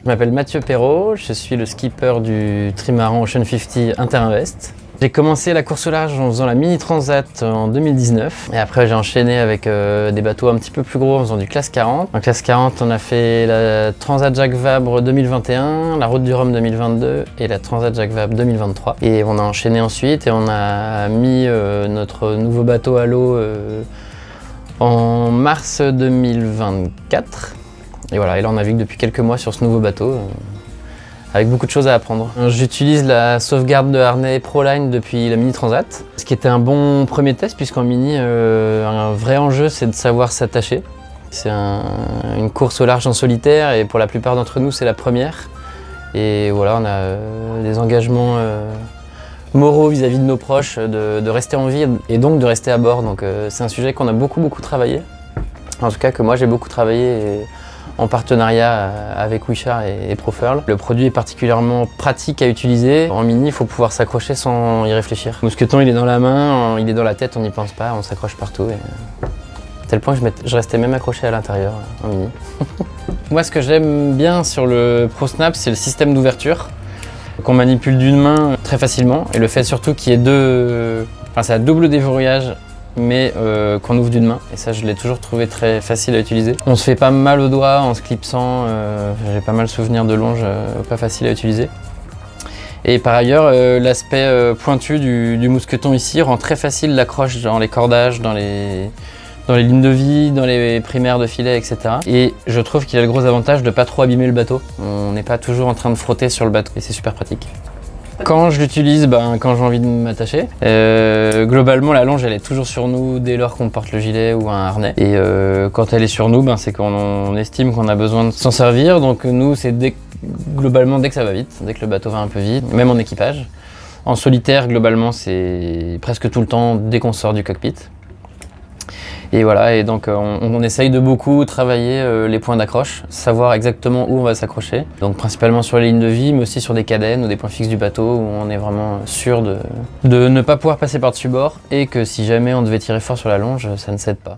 Je m'appelle Mathieu Perrault, je suis le skipper du trimaran Ocean 50 Interinvest. J'ai commencé la course au large en faisant la Mini Transat en 2019 et après j'ai enchaîné avec des bateaux un petit peu plus gros en faisant du classe 40. En classe 40, on a fait la Transat Jacques Vabre 2021, la Route du Rhum 2022 et la Transat Jacques Vabre 2023. Et on a enchaîné ensuite et on a mis notre nouveau bateau à l'eau en mars 2024. Et voilà, et là on navigue depuis quelques mois sur ce nouveau bateau. Avec beaucoup de choses à apprendre. J'utilise la sauvegarde de harnais Proline depuis la Mini Transat, ce qui était un bon premier test puisqu'en mini, un vrai enjeu c'est de savoir s'attacher. C'est une course au large en solitaire et pour la plupart d'entre nous c'est la première. Et voilà, on a des engagements moraux vis-à-vis de nos proches de rester en vie et donc de rester à bord. Donc c'est un sujet qu'on a beaucoup travaillé. En tout cas que moi j'ai beaucoup travaillé en partenariat avec Wishart et Profurl. Le produit est particulièrement pratique à utiliser. En mini, il faut pouvoir s'accrocher sans y réfléchir. Le mousqueton, il est dans la main, il est dans la tête, on n'y pense pas, on s'accroche partout. À tel point que je restais même accroché à l'intérieur en mini. Moi, ce que j'aime bien sur le ProSnap, c'est le système d'ouverture qu'on manipule d'une main très facilement et le fait surtout qu'il y ait c'est un double déverrouillage mais qu'on ouvre d'une main, et ça je l'ai toujours trouvé très facile à utiliser. On se fait pas mal aux doigts en se clipsant, j'ai pas mal souvenir de longe pas facile à utiliser. Et par ailleurs, l'aspect pointu du mousqueton ici rend très facile l'accroche dans les cordages, dans les lignes de vie, dans les primaires de filet, etc. Et je trouve qu'il a le gros avantage de pas trop abîmer le bateau. On n'est pas toujours en train de frotter sur le bateau, et c'est super pratique. Quand je l'utilise, quand j'ai envie de m'attacher, globalement la longe elle est toujours sur nous dès lors qu'on porte le gilet ou un harnais. Et quand elle est sur nous, c'est qu'on estime qu'on a besoin de s'en servir. Donc nous c'est globalement dès que ça va vite, dès que le bateau va un peu vite, même en équipage. En solitaire, globalement c'est presque tout le temps dès qu'on sort du cockpit. Et voilà, et donc on essaye de beaucoup travailler les points d'accroche, savoir exactement où on va s'accrocher. Donc principalement sur les lignes de vie, mais aussi sur des cadennes ou des points fixes du bateau où on est vraiment sûr de ne pas pouvoir passer par-dessus bord et que si jamais on devait tirer fort sur la longe, ça ne cède pas.